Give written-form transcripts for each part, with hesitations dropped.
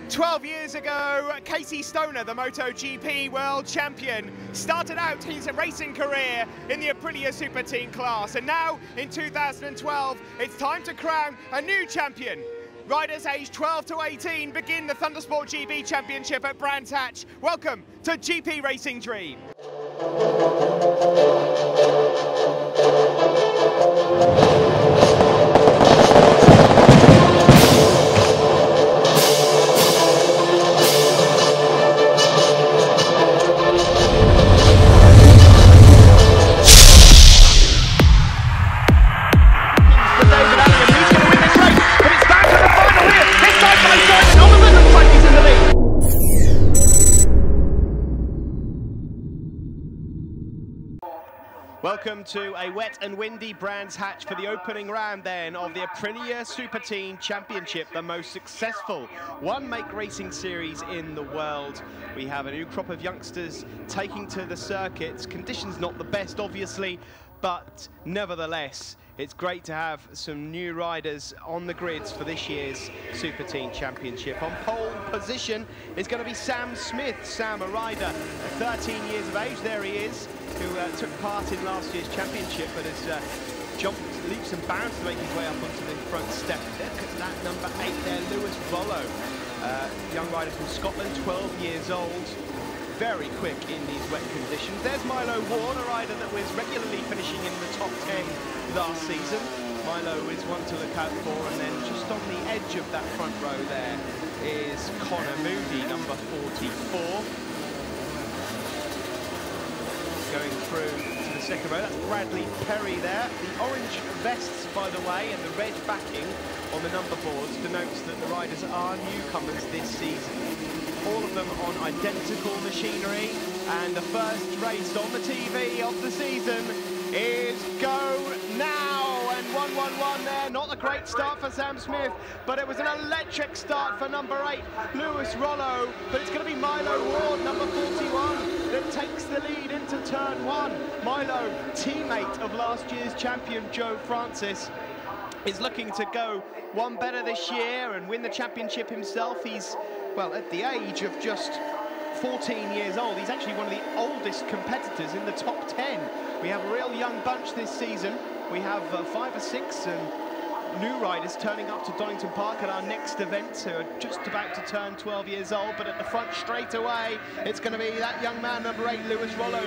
12 years ago, Casey Stoner, the MotoGP world champion, started out his racing career in the Aprilia Superteen class, and now in 2012 it's time to crown a new champion. Riders aged 12 to 18 begin the ThundersportGB Championship at Brands Hatch. Welcome to GP Racing Dream. Welcome to a wet and windy Brands Hatch for the opening round then of the Aprilia Superteen Championship, the most successful one-make racing series in the world. We have a new crop of youngsters taking to the circuits. Conditions not the best, obviously, but nevertheless, it's great to have some new riders on the grids for this year's Superteen Championship. On pole position is going to be Sam Smith. Sam, a rider, 13 years of age, there he is, who took part in last year's championship, but has jumped leaps and bounds to make his way up onto the front step. Look at that number 8 there, Lewis Rollo. Young rider from Scotland, 12 years old. Very quick in these wet conditions. There's Milo Ward, a rider that was regularly finishing in the top 10 last season. Milo is one to look out for, and then just on the edge of that front row there is Connor Moody, number 44. Going through to the second row, that's Bradley Perry there. The orange vests, by the way, and the red backing on the number boards denotes that the riders are newcomers this season. All of them on identical machinery, and the first race on the TV of the season is go now. And 1-1-1 there, not a great start for Sam Smith, but it was an electric start for number 8, Lewis Rollo. But it's going to be Milo Ward, number 41, that takes the lead into turn 1. Milo, teammate of last year's champion Joe Francis, is looking to go one better this year and win the championship himself. He's, well, at the age of just 14 years old, he's actually one of the oldest competitors in the top 10. We have a real young bunch this season. We have 5 or 6 new riders turning up to Donington Park at our next event who are just about to turn 12 years old, but at the front straight away, it's going to be that young man, number 8, Lewis Rollo.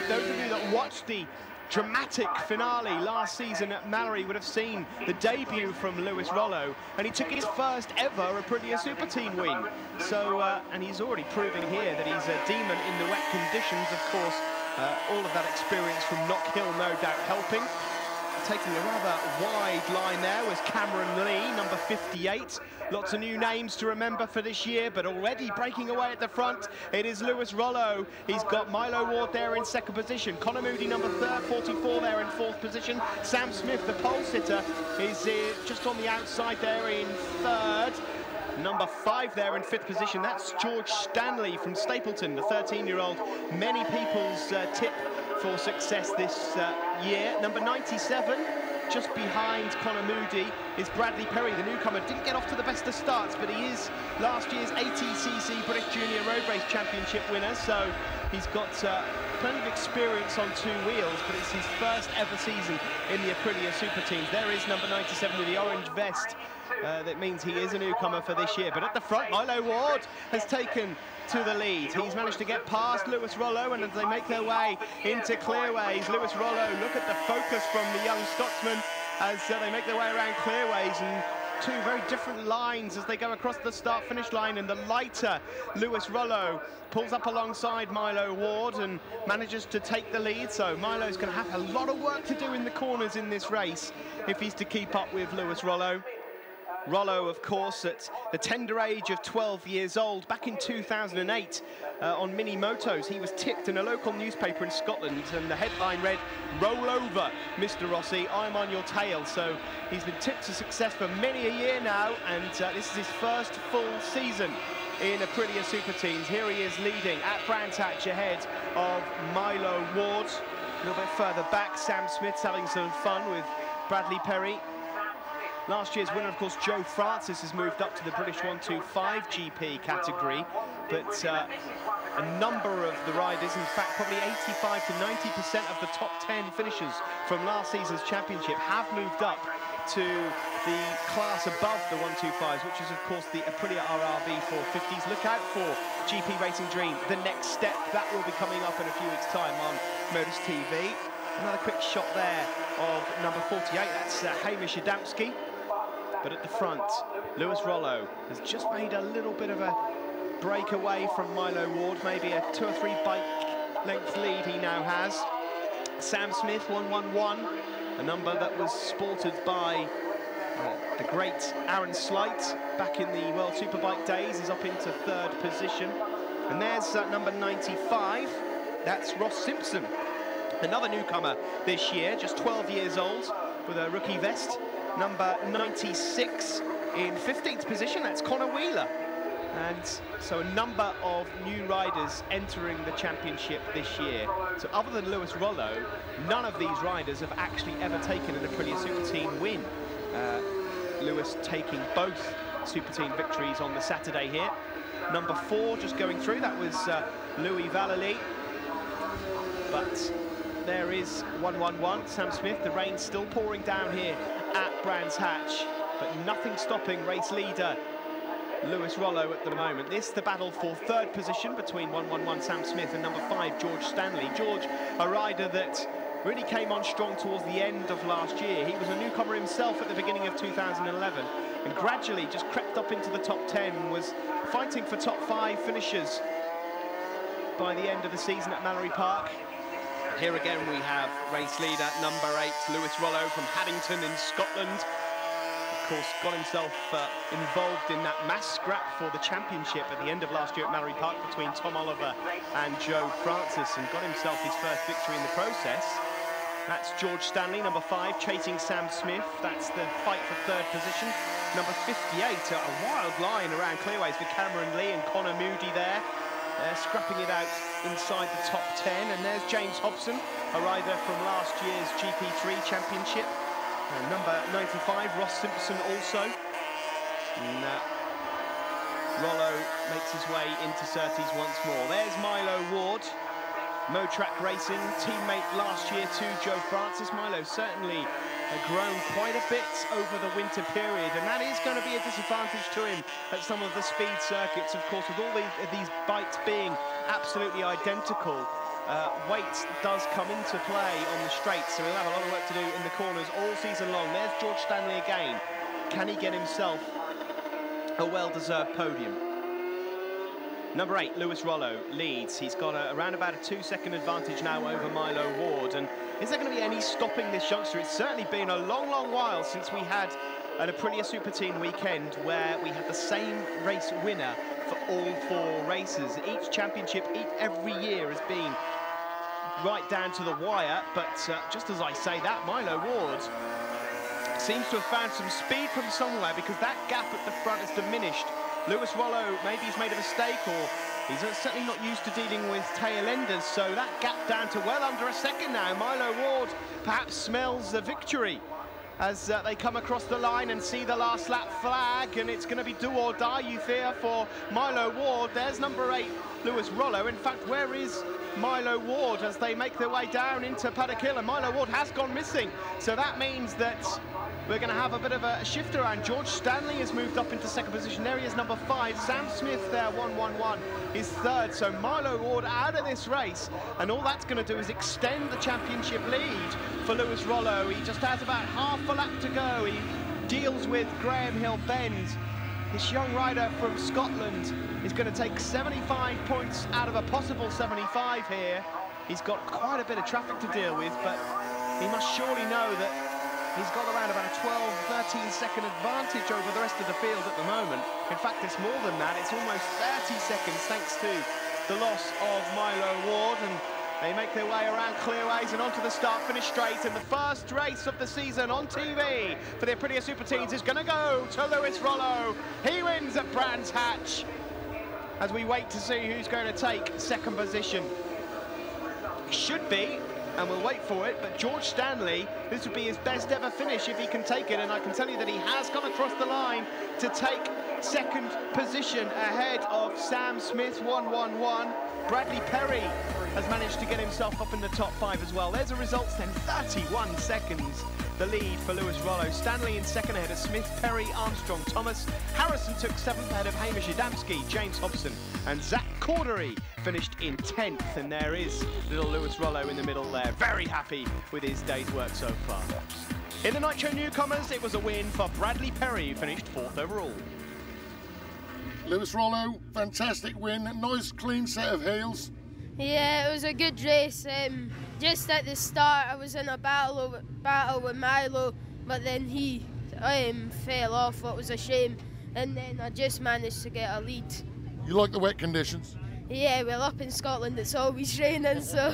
Those of you that watched the dramatic finale last season at Mallory would have seen the debut from Lewis Rollo, and he took his first ever Aprilia Superteen win. So, and he's already proving here that he's a demon in the wet conditions, of course. All of that experience from Knock Hill no doubt helping. Taking a rather wide line there was Cameron Lee, number 58. Lots of new names to remember for this year, but already breaking away at the front, it is Lewis Rollo. He's got Milo Ward there in second position. Connor Moody, number 44 there in fourth position. Sam Smith, the pole sitter, is just on the outside there in third. Number 5 there in 5th position, that's George Stanley from Stapleton, the 13-year-old. Many people's tip for success this year. Number 97, just behind Connor Moody, is Bradley Perry, the newcomer. Didn't get off to the best of starts, but he is last year's ATCC British Junior Road Race Championship winner, so he's got plenty of experience on 2 wheels, but it's his first ever season in the Aprilia Superteens. There is number 97 with the orange vest. That means he is a newcomer for this year. But at the front, Milo Ward has taken to the lead. He's managed to get past Lewis Rollo, and as they make their way into clearways, Lewis Rollo, look at the focus from the young Scotsman as they make their way around clearways, and 2 very different lines as they go across the start-finish line, and the lighter Lewis Rollo pulls up alongside Milo Ward and manages to take the lead. So Milo's going to have a lot of work to do in the corners in this race if he's to keep up with Lewis Rollo. Rollo, of course, at the tender age of 12 years old, back in 2008 on mini motos, he was tipped in a local newspaper in Scotland, and the headline read, "Roll over, Mr. Rossi, I'm on your tail." So he's been tipped to success for many a year now, and this is his first full season in Aprilia Superteens. Here he is leading at Brands Hatch ahead of Milo Ward. A little bit further back, Sam Smith's having some fun with Bradley Perry. Last year's winner, of course, Joe Francis, has moved up to the British 125 GP category, but a number of the riders, in fact, probably 85 to 90% of the top 10 finishers from last season's championship have moved up to the class above the 125s, which is, of course, the Aprilia RRB 450s. Look out for GP Racing Dream, the next step. That will be coming up in a few weeks' time on Modus TV. Another quick shot there of number 48, that's Hamish Adamski. But at the front, Lewis Rollo has just made a little bit of a break away from Milo Ward, maybe a 2 or 3 bike length lead he now has. Sam Smith, 111, a number that was sported by the great Aaron Slight back in the World Superbike days, is up into 3rd position. And there's number 95, that's Ross Simpson, another newcomer this year, just 12 years old, with a rookie vest. Number 96 in 15th position, that's Connor Wheeler. And so a number of new riders entering the championship this year. So other than Lewis Rollo, none of these riders have actually ever taken an Aprilia Superteen win. Lewis taking both Superteen victories on the Saturday here. Number 4 just going through, that was Louis Vallely. But there is 111, Sam Smith. The rain's still pouring down here at Brands Hatch, but nothing stopping race leader Lewis Rollo at the moment. This the battle for 3rd position between 111 Sam Smith and number 5 George Stanley. George, a rider that really came on strong towards the end of last year. He was a newcomer himself at the beginning of 2011 and gradually just crept up into the top 10, was fighting for top 5 finishes by the end of the season at Mallory Park. Here again we have race leader number 8, Lewis Rollo from Haddington in Scotland. Of course, got himself involved in that mass scrap for the championship at the end of last year at Mallory Park between Tom Oliver and Joe Francis, and got himself his first victory in the process. That's George Stanley, number 5, chasing Sam Smith. That's the fight for 3rd position. Number 58, a wild line around clearways for Cameron Lee and Connor Moody there. They're scrapping it out inside the top 10, and there's James Hobson, a rider from last year's GP3 championship. And number 95, Ross Simpson also. And Rollo makes his way into Surtees once more. There's Milo Ward, Motrack Racing, teammate last year to Joe Francis. Milo certainly grown quite a bit over the winter period, and that is going to be a disadvantage to him at some of the speed circuits. Of course, with all these bikes being absolutely identical, weight does come into play on the straights, so he'll have a lot of work to do in the corners all season long. There's George Stanley again. Can he get himself a well-deserved podium? Number 8, Lewis Rollo leads. He's got around about a 2-second advantage now over Milo Ward. And is there going to be any stopping this youngster? It's certainly been a long, long while since we had an Aprilia Superteen weekend where we had the same race winner for all 4 races. Each championship, every year has been right down to the wire. But just as I say that, Milo Ward seems to have found some speed from somewhere, because that gap at the front has diminished. Lewis Rollo, maybe he's made a mistake, or he's certainly not used to dealing with tail enders, so that gap down to well under a second now. Milo Ward perhaps smells the victory as they come across the line and see the last lap flag, and it's going to be do or die, you fear, for Milo Ward. There's number 8, Lewis Rollo. In fact, where is Milo Ward as they make their way down into Paddock Hill? And Milo Ward has gone missing, so that means that we're going to have a bit of a shift around. George Stanley has moved up into 2nd position. There he is, number 5. Sam Smith there, 111, is 3rd. So Milo Ward out of this race, and all that's going to do is extend the championship lead for Lewis Rollo. He just has about half a lap to go. He deals with Graham Hill Bend. This young rider from Scotland is going to take 75 points out of a possible 75 here. He's got quite a bit of traffic to deal with, but he must surely know that he's got around about a 12-13 second advantage over the rest of the field at the moment. In fact, it's more than that. It's almost 30 seconds thanks to the loss of Milo Ward, and they make their way around clearways and onto the start-finish straight. And the first race of the season on TV for the Aprilia Superteens is going to go to Lewis Rollo. He wins at Brands Hatch as we wait to see who's going to take 2nd position. Should be and we'll wait for it, but George Stanley, this would be his best ever finish if he can take it, and I can tell you that he has gone across the line to take second position ahead of Sam Smith, 1-1-1. Bradley Perry has managed to get himself up in the top 5 as well. There's the results then, 31 seconds. The lead for Lewis Rollo. Stanley in second ahead of Smith, Perry, Armstrong, Thomas. Harrison took 7th ahead of Hamish Adamski, James Hobson, and Zach Cordery finished in 10th. And there is little Lewis Rollo in the middle there, very happy with his day's work so far. In the Nitro Newcomers, it was a win for Bradley Perry, who finished 4th overall. Lewis Rollo, fantastic win, nice clean set of heels. Yeah, it was a good race. Just at the start, I was in a battle with Milo, but then he fell off, what was a shame. And then I just managed to get a lead. You like the wet conditions? Yeah, well, up in Scotland, it's always raining, so.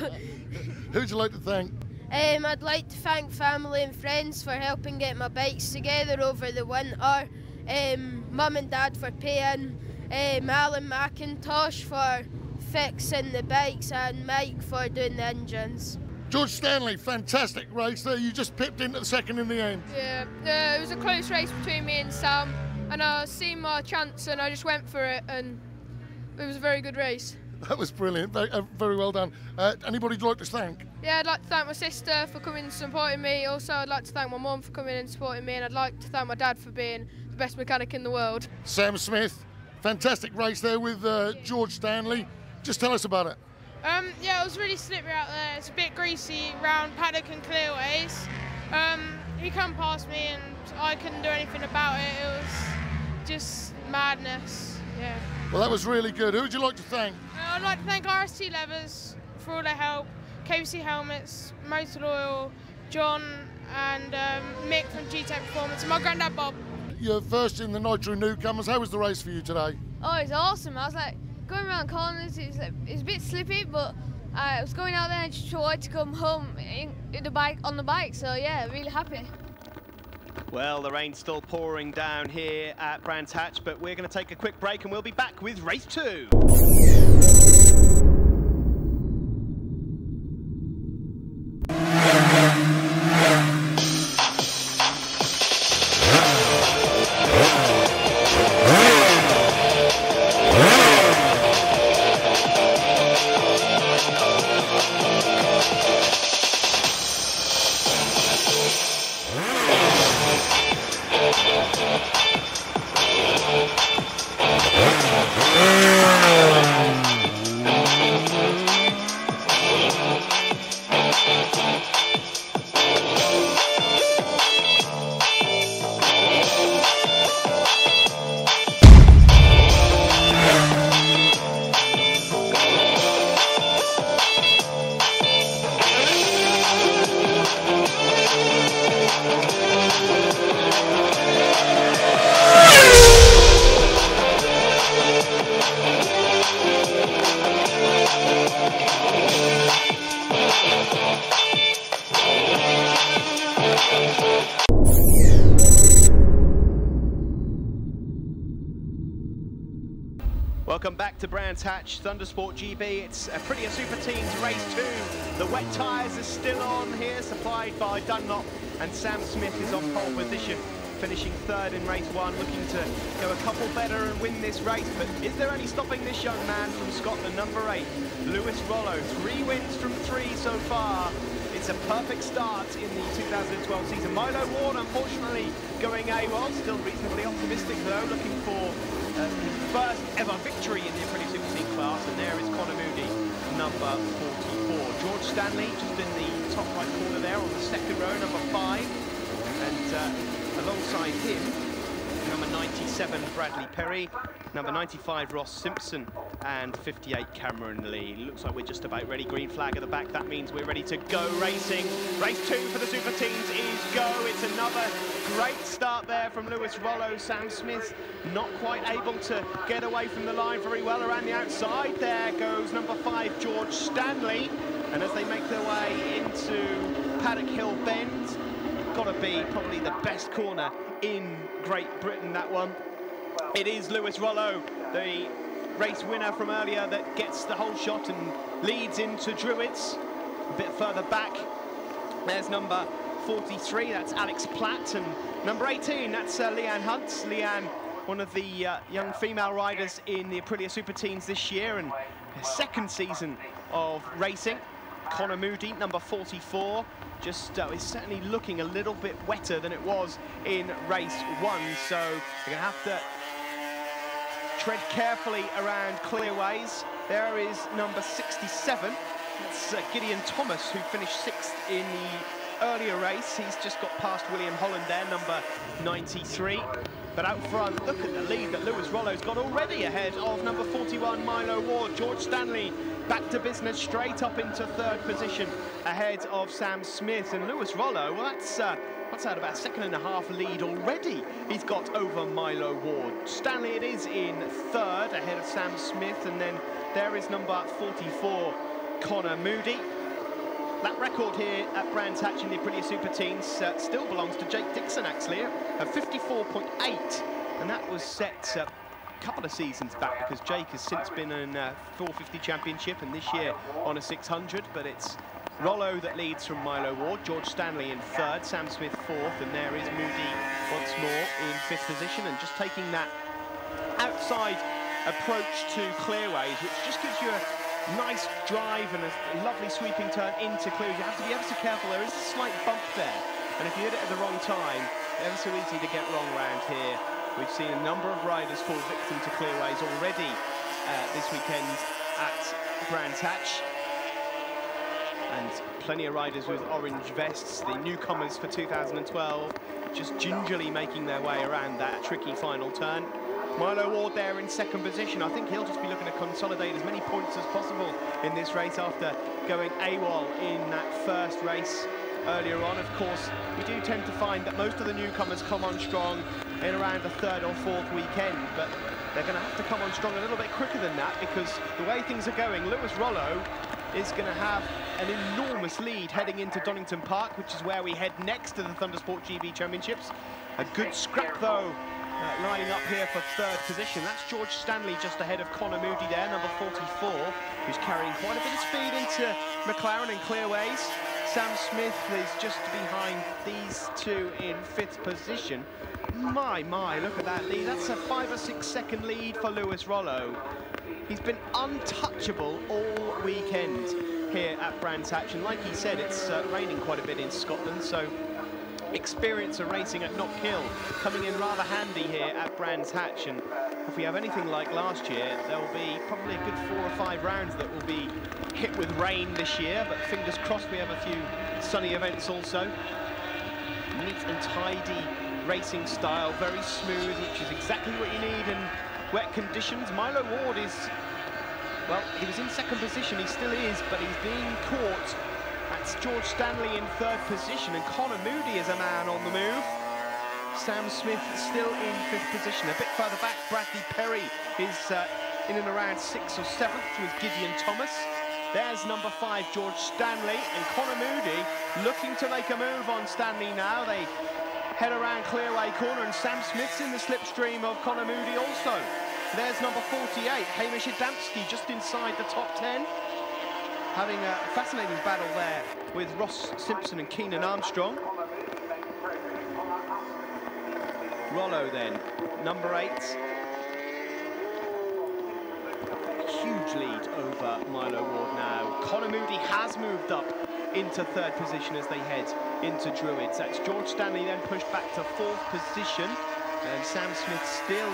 Who'd you like to thank? I'd like to thank family and friends for helping get my bikes together over the winter. Mum and Dad for paying, Alan McIntosh for fixing the bikes, and Mike for doing the engines. George Stanley, fantastic race there. You just pipped into the second in the end. Yeah, it was a close race between me and Sam, and I seen my chance and I just went for it, and it was a very good race. That was brilliant, very well done. Anybody you'd like to thank? Yeah, I'd like to thank my sister for coming and supporting me. Also, I'd like to thank my mum for coming and supporting me, and I'd like to thank my dad for being the best mechanic in the world. Sam Smith, fantastic race there with George Stanley. Just tell us about it. Yeah, it was really slippery out there. It's a bit greasy round paddock and clearways. He come past me and I couldn't do anything about it. It was just madness, yeah. Well, that was really good. Who would you like to thank? I'd like to thank RST Levers for all their help, KBC Helmets, Motor Oil, John and Mick from G-Tech Performance, and my granddad Bob. You're first in the Nitro Newcomers. How was the race for you today? Oh, it's awesome. I was like, going around corners, it's a bit slippy, but I was going out there and just tried to come home on the bike, so yeah, really happy. Well, the rain's still pouring down here at Brands Hatch, but we're going to take a quick break and we'll be back with race 2. Welcome back to Brands Hatch, ThundersportGB. It's Aprilia Superteens race 2. The wet tyres are still on here, supplied by Dunlop, and Sam Smith is on pole position, finishing 3rd in race 1, looking to go a couple better and win this race. But is there any stopping this young man from Scotland, number 8, Lewis Rollo? 3 wins from 3 so far. It's a perfect start in the 2012 season. Milo Ward, unfortunately, going AWOL. Still reasonably optimistic, though, looking for his first ever victory in the Aprilia Superteens class. And there is Connor Moody, number 44. George Stanley, just in the top right corner there on the 2nd row, number 5. And alongside him, number 97, Bradley Perry, number 95, Ross Simpson, and 58, Cameron Lee. Looks like we're just about ready. Green flag at the back. That means we're ready to go racing. Race 2 for the Superteens is go. It's another great start there from Lewis Rollo. Sam Smith not quite able to get away from the line very well around the outside. There goes number 5, George Stanley. And as they make their way into Paddock Hill Bend, got to be probably the best corner in Great Britain, that one. It is Lewis Rollo, the race winner from earlier, that gets the whole shot and leads into Druids. A bit further back, there's number 43, that's Alex Platt, and number 18, that's Leanne Hunt. Leanne, one of the young female riders in the Aprilia Superteens this year, and her second season of racing. Connor Moody, number 44, just is certainly looking a little bit wetter than it was in race 1, so they're going to have to tread carefully around clearways. There is number 67, that's Gideon Thomas, who finished 6th in the earlier race. He's just got past William Holland there, number 93. But out front, look at the lead that Lewis Rollo's got already ahead of number 41, Milo Ward. George Stanley back to business, straight up into 3rd position ahead of Sam Smith. And Lewis Rollo, well, that's out about 2.5 lead already he's got over Milo Ward. Stanley it is in 3rd ahead of Sam Smith, and then there is number 44, Connor Moody. That record here at Brands Hatch in the Aprilia Superteens still belongs to Jake Dixon, actually, at 54.8, and that was set a couple of seasons back, because Jake has since been in a 450 championship and this year on a 600, but it's Rollo that leads from Milo Ward, George Stanley in 3rd, Sam Smith 4th, and there is Moody once more in 5th position, and just taking that outside approach to clearways, which just gives you a nice drive and a lovely sweeping turn into clearways. You have to be ever so careful. There is a slight bump there, and if you hit it at the wrong time, ever so easy to get wrong round here. We've seen a number of riders fall victim to clearways already this weekend at Brands Hatch, and plenty of riders with orange vests, the newcomers for 2012, just gingerly making their way around that tricky final turn. Milo Ward there in 2nd position. I think he'll just be looking to consolidate as many points as possible in this race after going AWOL in that first race earlier on. Of course, we do tend to find that most of the newcomers come on strong in around the 3rd or 4th weekend, but they're going to have to come on strong a little bit quicker than that, because the way things are going, Lewis Rollo is going to have an enormous lead heading into Donington Park, which is where we head next to the ThundersportGB Championships. A good scrap, though, lining up here for 3rd position. That's George Stanley just ahead of Connor Moody there, number 44, who's carrying quite a bit of speed into McLaren and clearways. Sam Smith is just behind these two in 5th position. My, look at that lead. That's a 5 or 6 second lead for Lewis Rollo. He's been untouchable all weekend here at Brands Hatch, and like he said, it's raining quite a bit in Scotland, so experience of racing at Knockhill coming in rather handy here at Brands Hatch. And if we have anything like last year, there will be probably a good 4 or 5 rounds that will be hit with rain this year, but fingers crossed we have a few sunny events also. Neat and tidy racing style, very smooth, which is exactly what you need in wet conditions. Milo Ward is, well, he was in 2nd position, he still is, but he's being caught. That's George Stanley in 3rd position, and Connor Moody is a man on the move. Sam Smith still in 5th position. A bit further back, Bradley Perry is in and around 6th or 7th with Gideon Thomas. There's number 5, George Stanley, and Connor Moody looking to make a move on Stanley now. They head around Clearway Corner, and Sam Smith's in the slipstream of Connor Moody also. There's number 48, Hamish Adamski, just inside the top 10. Having a fascinating battle there with Ross Simpson and Keenan Armstrong. Rollo then, number 8. Huge lead over Milo Ward now. Connor Moody has moved up into 3rd position as they head into Druids. That's George Stanley then pushed back to 4th position, and Sam Smith still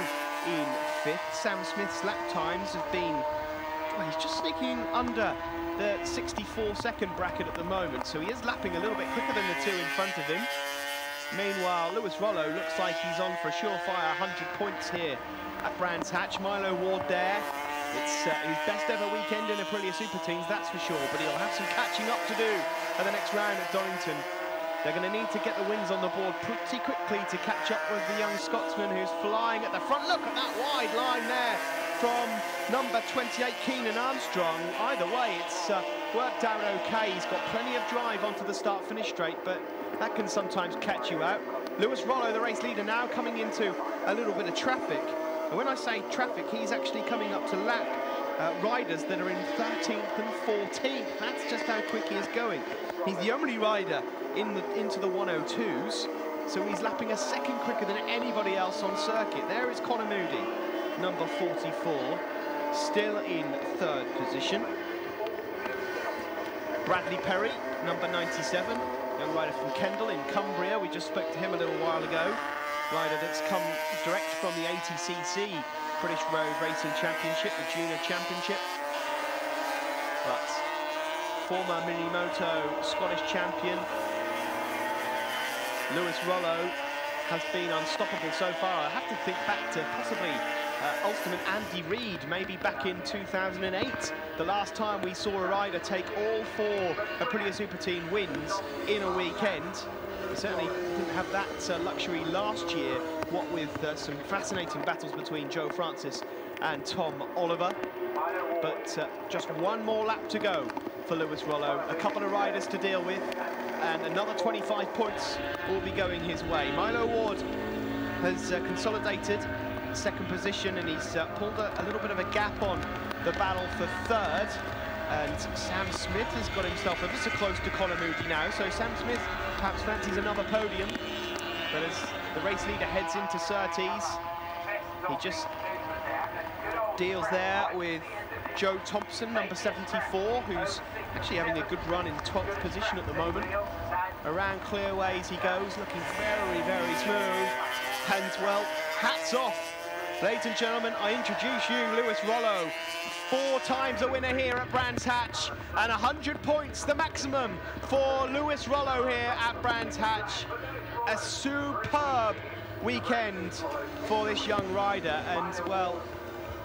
in 5th. Sam Smith's lap times have been, well, he's just sneaking under the 64-second bracket at the moment, so he is lapping a little bit quicker than the 2 in front of him. Meanwhile, Lewis Rollo looks like he's on for a surefire 100 points here at Brands Hatch. Milo Ward there. It's his best ever weekend in Aprilia Superteens, that's for sure, but he'll have some catching up to do at the next round at Donington. They're going to need to get the wins on the board pretty quickly to catch up with the young Scotsman who's flying at the front. Look at that wide line there from number 28, Keenan Armstrong. Either way, it's worked out okay. He's got plenty of drive onto the start-finish straight, but that can sometimes catch you out. Lewis Rollo, the race leader, now coming into a little bit of traffic. And when I say traffic, he's actually coming up to lap riders that are in 13th and 14th. That's just how quick he is going. He's the only rider into the 102s, so he's lapping a second quicker than anybody else on circuit. There is Conor Moody, number 44, still in 3rd position. Bradley Perry, number 97, young rider from Kendal in Cumbria. We just spoke to him a little while ago. Rider that's come direct from the ATCC British Road Racing Championship, the Junior Championship. But former Minimoto Scottish champion Lewis Rollo has been unstoppable so far. I have to think back to possibly Ulster and Andy Reid, maybe back in 2008, the last time we saw a rider take all 4 Aprilia Superteen wins in a weekend. We certainly didn't have that luxury last year, what with some fascinating battles between Joe Francis and Tom Oliver. But just one more lap to go for Lewis Rollo. A couple of riders to deal with, and another 25 points will be going his way. Milo Ward has consolidated 2nd position, and he's pulled a little bit of a gap on the battle for 3rd. And Sam Smith has got himself ever so close to Conor Moody now, so Sam Smith perhaps fancies another podium. But as the race leader heads into Surtees, he just deals there with Joe Thompson, number 74, who's actually having a good run in 12th position at the moment. Around clearways he goes, looking very, very smooth. And, well, hats off. Ladies and gentlemen, I introduce you, Lewis Rollo. 4 times a winner here at Brands Hatch, and 100 points, the maximum for Lewis Rollo here at Brands Hatch. A superb weekend for this young rider, and, well,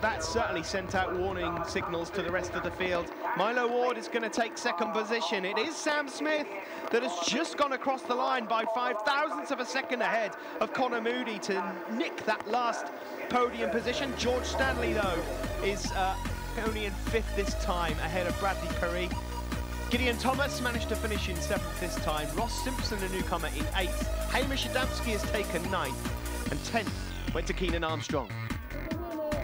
that certainly sent out warning signals to the rest of the field. Milo Ward is going to take 2nd position. It is Sam Smith that has just gone across the line by 0.005 of a second ahead of Conor Moody to nick that last podium position. George Stanley, though, is only in 5th this time, ahead of Bradley Perry. Gideon Thomas managed to finish in 7th this time. Ross Simpson, a newcomer, in 8th. Hamish Adamski has taken 9th. And 10th went to Keenan Armstrong.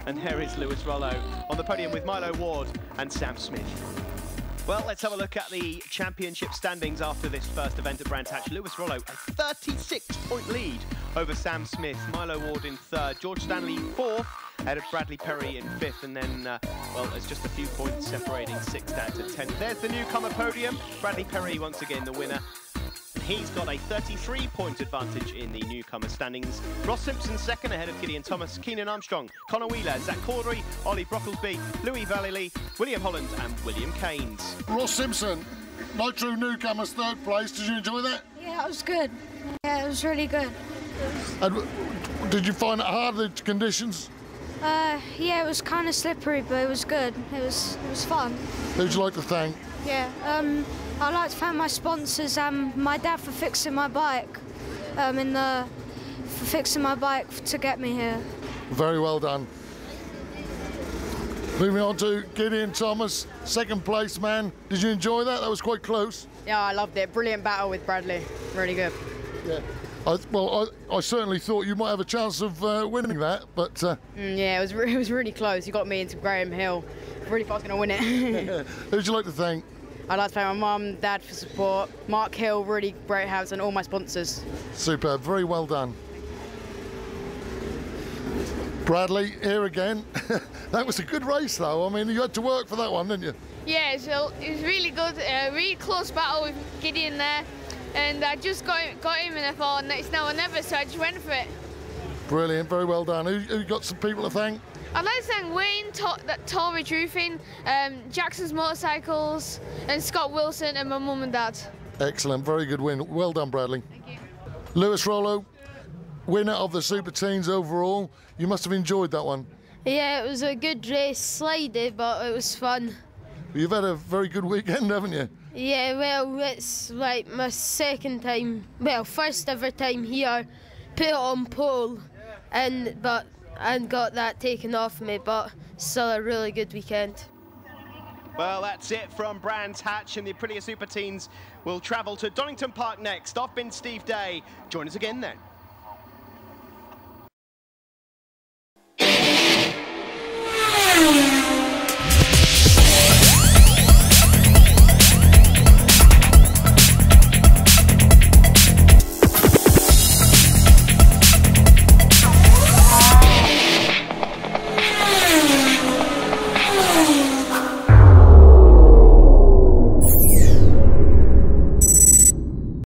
And there is Lewis Rollo on the podium with Milo Ward and Sam Smith. Well, let's have a look at the championship standings after this first event at Brands Hatch. Lewis Rollo, a 36-point lead over Sam Smith. Milo Ward in 3rd. George Stanley 4th, ahead of Bradley Perry in 5th. And then, well, there's just a few points separating 6th down to 10th. There's the newcomer podium. Bradley Perry, once again, the winner. He's got a 33-point advantage in the newcomer standings. Ross Simpson 2nd, ahead of Gideon Thomas, Keenan Armstrong, Connor Wheeler, Zach Cordery, Ollie Brocklesby, Louis Vallely, William Holland and William Keynes. Ross Simpson, Nitro newcomers 3rd place. Did you enjoy that? Yeah, it was good. Yeah, it was really good. And did you find it hard, the conditions? Yeah, it was kind of slippery, but it was good. It was fun. Who'd you like to thank? Yeah, I'd like to thank my sponsors and my dad for fixing my bike, for fixing my bike to get me here. Very well done. Moving on to Gideon Thomas, 2nd place man. Did you enjoy that? That was quite close. Yeah, I loved it. Brilliant battle with Bradley. Really good. Yeah. I certainly thought you might have a chance of winning that, but... Yeah, it was really close. You got me into Graham Hill. I really thought I was going to win it. Who'd you like to thank? I'd like to thank my mum, dad for support, Mark Hill, really great house, and all my sponsors. Superb, very well done. Bradley, here again. That was a good race, though. I mean, you had to work for that one, didn't you? Yeah, so it was really good. Really close battle with Gideon there. And I just got him and I thought, it's now or never, so I just went for it. Brilliant, very well done. Who got some people to thank? I'd like to thank Wayne, Torbridge Roofing, Jackson's Motorcycles, and Scott Wilson, and my mum and dad. Excellent, very good win. Well done, Bradley. Thank you. Lewis Rollo, winner of the Superteens overall. You must have enjoyed that one. Yeah, it was a good race, slidey, but it was fun. You've had a very good weekend, haven't you? Yeah, well, it's like my 2nd time, well, 1st ever time here, put it on pole, and got that taken off me, but still a really good weekend. Well, that's it from Brands Hatch, and the Aprilia Superteens will travel to Donington Park next. I've been Steve Day. Join us again then.